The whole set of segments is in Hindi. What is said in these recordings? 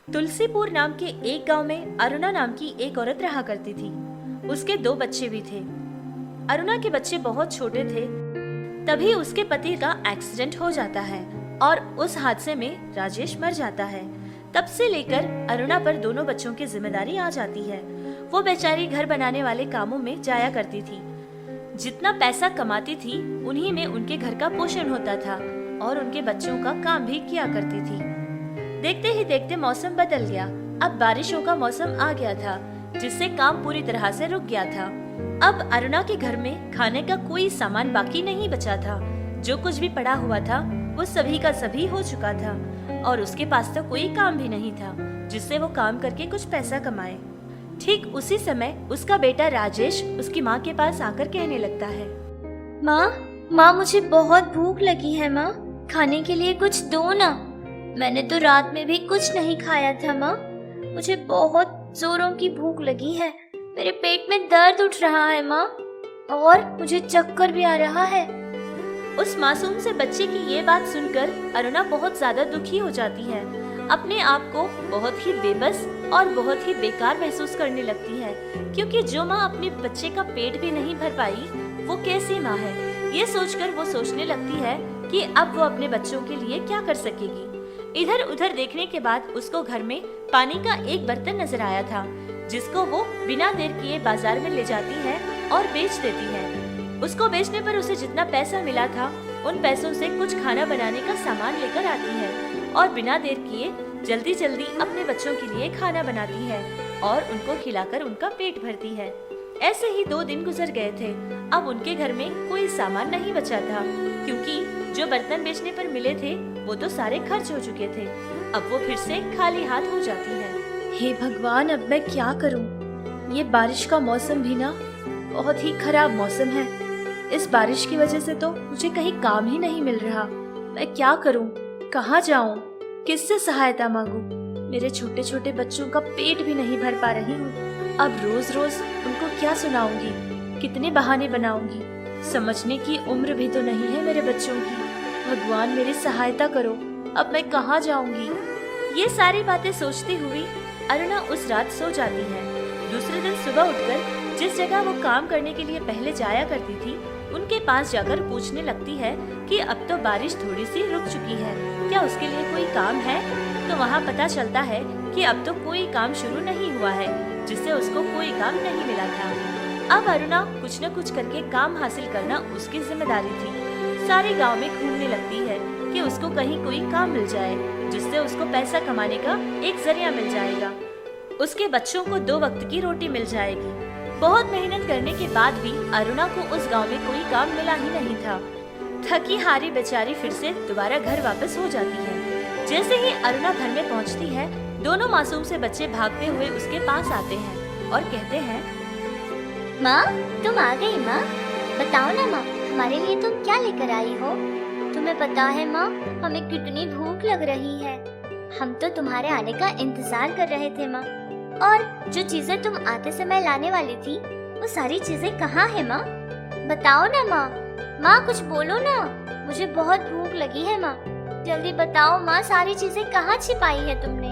तुलसीपुर नाम के एक गांव में अरुणा नाम की एक औरत रहा करती थी। उसके 2 बच्चे भी थे। अरुणा के बच्चे बहुत छोटे थे, तभी उसके पति का एक्सीडेंट हो जाता है और उस हादसे में राजेश मर जाता है। तब से लेकर अरुणा पर दोनों बच्चों की जिम्मेदारी आ जाती है। वो बेचारी घर बनाने वाले कामों में जाया करती थी। जितना पैसा कमाती थी उन्हीं में उनके घर का पोषण होता था और उनके बच्चों का काम भी किया करती थी। देखते ही देखते मौसम बदल गया। अब बारिशों का मौसम आ गया था, जिससे काम पूरी तरह से रुक गया था। अब अरुणा के घर में खाने का कोई सामान बाकी नहीं बचा था। जो कुछ भी पड़ा हुआ था वो सभी का सभी हो चुका था और उसके पास तो कोई काम भी नहीं था जिससे वो काम करके कुछ पैसा कमाए। ठीक उसी समय उसका बेटा राजेश उसकी माँ के पास आकर कहने लगता है, माँ मुझे बहुत भूख लगी है माँ, खाने के लिए कुछ दो ना। मैंने तो रात में भी कुछ नहीं खाया था माँ, मुझे बहुत जोरों की भूख लगी है। मेरे पेट में दर्द उठ रहा है माँ और मुझे चक्कर भी आ रहा है। उस मासूम से बच्चे की ये बात सुनकर अरुणा बहुत ज्यादा दुखी हो जाती है। अपने आप को बहुत ही बेबस और बहुत ही बेकार महसूस करने लगती है, क्योंकि जो माँ अपने बच्चे का पेट भी नहीं भर पाई वो कैसी माँ है। ये सोचकर वो सोचने लगती है कि अब वो अपने बच्चों के लिए क्या कर सकेगी। इधर उधर देखने के बाद उसको घर में पानी का एक बर्तन नजर आया था, जिसको वो बिना देर किए बाजार में ले जाती है और बेच देती है। उसको बेचने पर उसे जितना पैसा मिला था उन पैसों से कुछ खाना बनाने का सामान लेकर आती है और बिना देर किए जल्दी जल्दी अपने बच्चों के लिए खाना बनाती है और उनको खिलाकर उनका पेट भरती है। ऐसे ही 2 दिन गुजर गए थे। अब उनके घर में कोई सामान नहीं बचा था, क्योंकि जो बर्तन बेचने पर मिले थे वो तो सारे खर्च हो चुके थे। अब वो फिर से खाली हाथ हो जाती है। हे भगवान, अब मैं क्या करूं? ये बारिश का मौसम भी ना बहुत ही खराब मौसम है। इस बारिश की वजह से तो मुझे कहीं काम ही नहीं मिल रहा। मैं क्या करूं? कहाँ जाऊं? किससे सहायता मांगूं? मेरे छोटे छोटे बच्चों का पेट भी नहीं भर पा रही हूँ। अब रोज रोज उनको क्या सुनाऊंगी? कितने बहाने बनाऊंगी? समझने की उम्र भी तो नहीं है मेरे बच्चों की। भगवान मेरी सहायता करो, अब मैं कहाँ जाऊंगी? ये सारी बातें सोचती हुई अरुणा उस रात सो जाती है। दूसरे दिन सुबह उठकर जिस जगह वो काम करने के लिए पहले जाया करती थी उनके पास जाकर पूछने लगती है कि अब तो बारिश थोड़ी सी रुक चुकी है, क्या उसके लिए कोई काम है? तो वहाँ पता चलता है कि अब तो कोई काम शुरू नहीं हुआ है, जिससे उसको कोई काम नहीं मिला था। अब अरुणा कुछ न कुछ करके काम हासिल करना उसकी जिम्मेदारी थी। सारे गांव में घूमने लगती है कि उसको कहीं कोई काम मिल जाए, जिससे उसको पैसा कमाने का एक जरिया मिल जाएगा। उसके बच्चों को 2 वक्त की रोटी मिल जाएगी। बहुत मेहनत करने के बाद भी अरुणा को उस गांव में कोई काम मिला ही नहीं था। थकी हारी बेचारी फिर से दोबारा घर वापस हो जाती है। जैसे ही अरुणा घर में पहुंचती है, दोनों मासूम से बच्चे भागते हुए उसके पास आते हैं और कहते हैं, माँ तुम आ गई माँ, बताओ ना माँ, हमारे लिए तुम क्या लेकर आई हो? तुम्हें पता है माँ, हमें कितनी भूख लग रही है। हम तो तुम्हारे आने का इंतजार कर रहे थे माँ। और जो चीजें तुम आते समय लाने वाली थी वो सारी चीजें कहाँ है माँ? बताओ ना माँ, माँ कुछ बोलो ना, मुझे बहुत भूख लगी है माँ, जल्दी बताओ माँ, सारी चीजें कहाँ छिपाई है तुमने?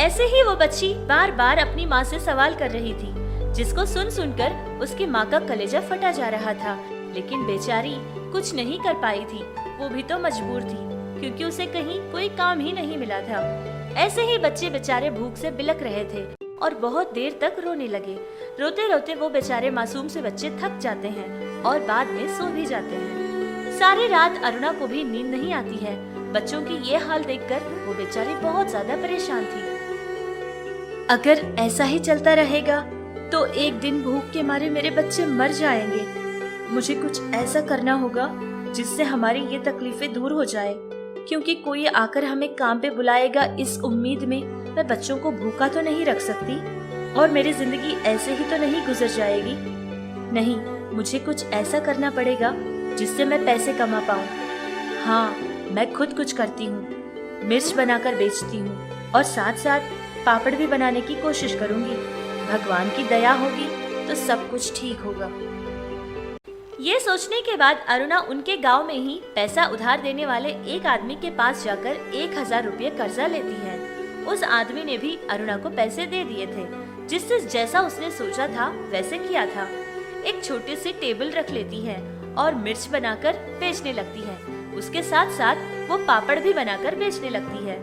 ऐसे ही वो बच्ची बार बार अपनी माँ से सवाल कर रही थी, जिसको सुन सुनकर उसकी माँ का कलेजा फटा जा रहा था। लेकिन बेचारी कुछ नहीं कर पाई थी, वो भी तो मजबूर थी, क्योंकि उसे कहीं कोई काम ही नहीं मिला था। ऐसे ही बच्चे बेचारे भूख से बिलक रहे थे और बहुत देर तक रोने लगे। रोते रोते वो बेचारे मासूम से बच्चे थक जाते हैं और बाद में सो भी जाते हैं। सारी रात अरुणा को भी नींद नहीं आती है। बच्चों की ये हाल देखकर वो बेचारी बहुत ज्यादा परेशान थी। अगर ऐसा ही चलता रहेगा तो एक दिन भूख के मारे मेरे बच्चे मर जाएंगे। मुझे कुछ ऐसा करना होगा जिससे हमारी ये तकलीफें दूर हो जाए, क्योंकि कोई आकर हमें काम पे बुलाएगा इस उम्मीद में मैं बच्चों को भूखा तो नहीं रख सकती और मेरी जिंदगी ऐसे ही तो नहीं गुजर जाएगी। नहीं, मुझे कुछ ऐसा करना पड़ेगा जिससे मैं पैसे कमा पाऊँ। हाँ, मैं खुद कुछ करती हूँ, मिर्च बनाकर बेचती हूँ और साथ साथ पापड़ भी बनाने की कोशिश करूँगी। भगवान की दया होगी तो सब कुछ ठीक होगा। ये सोचने के बाद अरुणा उनके गांव में ही पैसा उधार देने वाले एक आदमी के पास जाकर 1000 रुपये कर्जा लेती है उस आदमी ने भी अरुणा को पैसे दे दिए थे, जिससे जैसा उसने सोचा था वैसे किया था। एक छोटी सी टेबल रख लेती है और मिर्च बनाकर बेचने लगती है। उसके साथ साथ वो पापड़ भी बनाकर बेचने लगती है।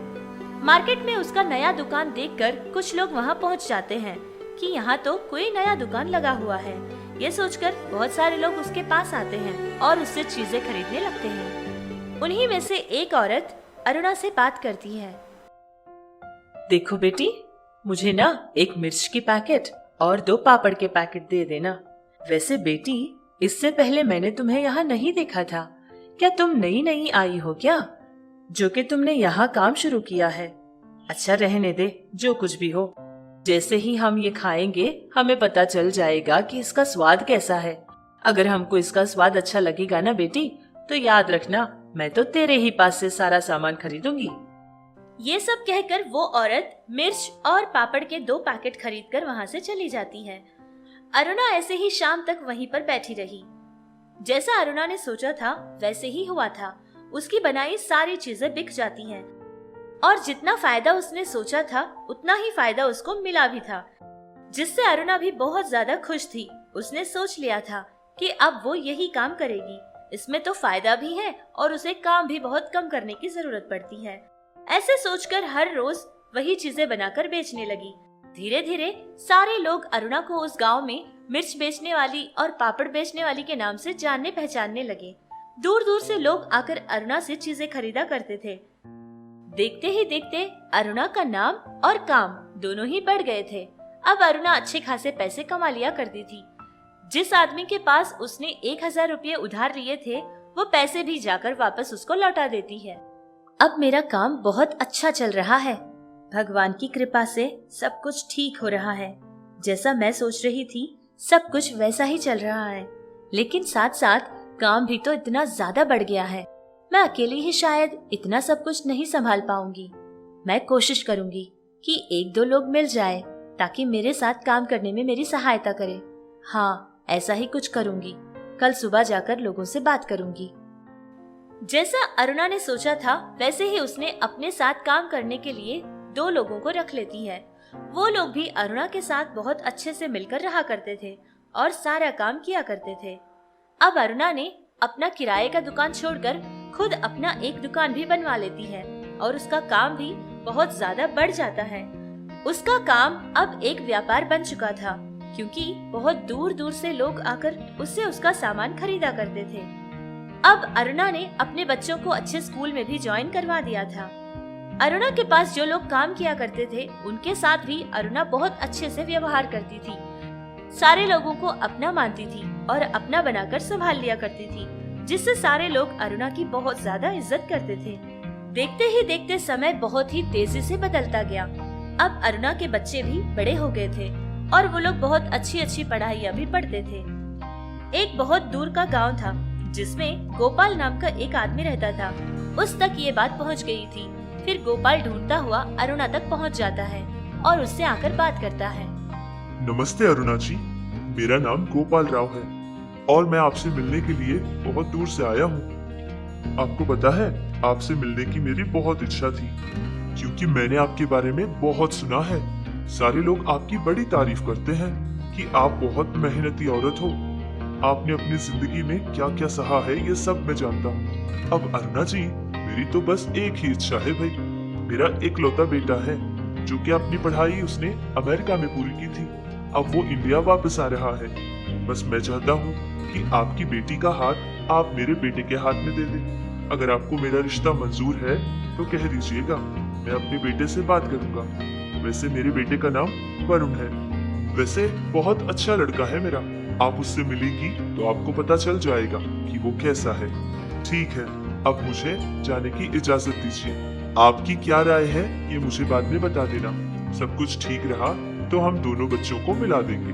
मार्केट में उसका नया दुकान देखकर कुछ लोग वहाँ पहुँच जाते हैं कि यहाँ तो कोई नया दुकान लगा हुआ है। ये सोचकर बहुत सारे लोग उसके पास आते हैं और उससे चीजें खरीदने लगते हैं। उन्हीं में से एक औरत अरुणा से बात करती है। देखो बेटी, मुझे ना एक मिर्च की पैकेट और 2 पापड़ के पैकेट दे देना। वैसे बेटी, इससे पहले मैंने तुम्हें यहाँ नहीं देखा था। क्या तुम नई नई आई हो क्या, जो कि तुमने यहाँ काम शुरू किया है? अच्छा रहने दे, जो कुछ भी हो। जैसे ही हम ये खाएंगे हमें पता चल जाएगा कि इसका स्वाद कैसा है। अगर हमको इसका स्वाद अच्छा लगेगा ना बेटी, तो याद रखना मैं तो तेरे ही पास से सारा सामान खरीदूंगी। ये सब कहकर वो औरत मिर्च और पापड़ के 2 पैकेट खरीदकर वहाँ से चली जाती है। अरुणा ऐसे ही शाम तक वहीं पर बैठी रही। जैसा अरुणा ने सोचा था वैसे ही हुआ था। उसकी बनाई सारी चीजें बिक जाती हैं और जितना फायदा उसने सोचा था उतना ही फायदा उसको मिला भी था, जिससे अरुणा भी बहुत ज्यादा खुश थी। उसने सोच लिया था कि अब वो यही काम करेगी। इसमें तो फायदा भी है और उसे काम भी बहुत कम करने की जरूरत पड़ती है। ऐसे सोचकर हर रोज वही चीजें बनाकर बेचने लगी। धीरे धीरे सारे लोग अरुणा को उस गांव में मिर्च बेचने वाली और पापड़ बेचने वाली के नाम से जानने पहचानने लगे। दूर दूर से लोग आकर अरुणा से चीजें खरीदा करते थे। देखते ही देखते अरुणा का नाम और काम दोनों ही बढ़ गए थे। अब अरुणा अच्छे खासे पैसे कमा लिया करती थी। जिस आदमी के पास उसने 1000 रुपये उधार लिए थे, वो पैसे भी जाकर वापस उसको लौटा देती है। अब मेरा काम बहुत अच्छा चल रहा है। भगवान की कृपा से सब कुछ ठीक हो रहा है। जैसा मैं सोच रही थी सब कुछ वैसा ही चल रहा है, लेकिन साथ साथ काम भी तो इतना ज्यादा बढ़ गया है। मैं अकेली ही शायद इतना सब कुछ नहीं संभाल पाऊंगी। मैं कोशिश करूंगी कि 1-2 लोग मिल जाए ताकि मेरे साथ काम करने में मेरी सहायता करें। हाँ, ऐसा ही कुछ करूंगी। कल सुबह जाकर लोगों से बात करूंगी। जैसा अरुणा ने सोचा था वैसे ही उसने अपने साथ काम करने के लिए 2 लोगों को रख लेती है। वो लोग भी अरुणा के साथ बहुत अच्छे से मिलकर रहा करते थे और सारा काम किया करते थे। अब अरुणा ने अपना किराए का दुकान छोड़कर खुद अपना एक दुकान भी बनवा लेती है और उसका काम भी बहुत ज्यादा बढ़ जाता है। उसका काम अब एक व्यापार बन चुका था, क्योंकि बहुत दूर दूर से लोग आकर उससे उसका सामान खरीदा करते थे। अब अरुणा ने अपने बच्चों को अच्छे स्कूल में भी ज्वाइन करवा दिया था। अरुणा के पास जो लोग काम किया करते थे उनके साथ भी अरुणा बहुत अच्छे से व्यवहार करती थी। सारे लोगों को अपना मानती थी और अपना बनाकर संभाल लिया करती थी, जिससे सारे लोग अरुणा की बहुत ज्यादा इज्जत करते थे। देखते ही देखते समय बहुत ही तेजी से बदलता गया। अब अरुणा के बच्चे भी बड़े हो गए थे और वो लोग बहुत अच्छी अच्छी पढ़ाइयाँ भी पढ़ते थे। एक बहुत दूर का गांव था जिसमें गोपाल नाम का एक आदमी रहता था। उस तक ये बात पहुंच गई थी। फिर गोपाल ढूंढता हुआ अरुणा तक पहुंच जाता है और उससे आकर बात करता है। नमस्ते अरुणा जी, मेरा नाम गोपाल राव है और मैं आपसे मिलने के लिए बहुत दूर से आया हूँ। आपको पता है, आपसे मिलने की मेरी बहुत इच्छा थी, क्योंकि मैंने आपके बारे में बहुत सुना है। सारे लोग आपकी बड़ी तारीफ करते हैं कि आप बहुत मेहनती औरत हो। आपने अपनी जिंदगी में क्या क्या सहा है ये सब मैं जानता हूँ। अब अरुणा जी, मेरी तो बस एक ही इच्छा है भाई। मेरा इकलौता बेटा है जो कि अपनी पढ़ाई उसने अमेरिका में पूरी की थी। अब वो इंडिया वापस आ रहा है। बस मैं चाहता हूँ कि आपकी बेटी का हाथ आप मेरे बेटे के हाथ में दे दें। अगर आपको मेरा रिश्ता मंजूर है तो कह दीजिएगा, मैं अपने बेटे से बात करूंगा। वैसे मेरे बेटे का नाम वरुण है। वैसे बहुत अच्छा लड़का है मेरा। आप उससे मिलेंगी तो आपको पता चल जाएगा कि वो कैसा है। ठीक है, अब मुझे जाने की इजाजत दीजिए। आपकी क्या राय है ये मुझे बाद में बता देना। सब कुछ ठीक रहा तो हम दोनों बच्चों को मिला देंगे।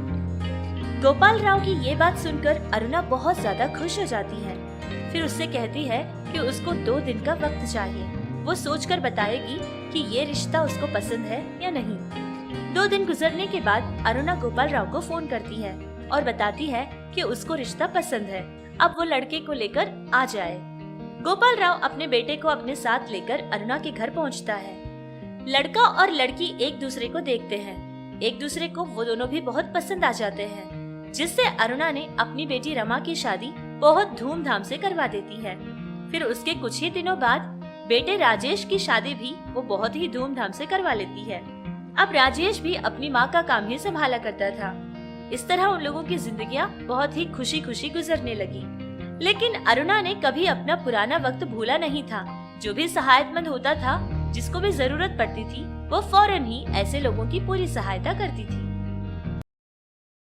गोपाल राव की ये बात सुनकर अरुणा बहुत ज्यादा खुश हो जाती है। फिर उससे कहती है कि उसको 2 दिन का वक्त चाहिए। वो सोचकर बताएगी कि ये रिश्ता उसको पसंद है या नहीं। 2 दिन गुजरने के बाद अरुणा गोपाल राव को फोन करती है और बताती है कि उसको रिश्ता पसंद है। अब वो लड़के को लेकर आ जाए। गोपाल राव अपने बेटे को अपने साथ लेकर अरुणा के घर पहुंचता है। लड़का और लड़की एक दूसरे को देखते हैं। एक दूसरे को वो दोनों भी बहुत पसंद आ जाते हैं, जिससे अरुणा ने अपनी बेटी रमा की शादी बहुत धूमधाम से करवा देती है। फिर उसके कुछ ही दिनों बाद बेटे राजेश की शादी भी वो बहुत ही धूमधाम से करवा लेती है। अब राजेश भी अपनी माँ का काम ही संभाला करता था। इस तरह उन लोगों की जिंदगियाँ बहुत ही खुशी खुशी गुजरने लगी। लेकिन अरुणा ने कभी अपना पुराना वक्त भूला नहीं था। जो भी सहायतमंद होता था, जिसको भी जरूरत पड़ती थी, वो फौरन ही ऐसे लोगों की पूरी सहायता करती थी।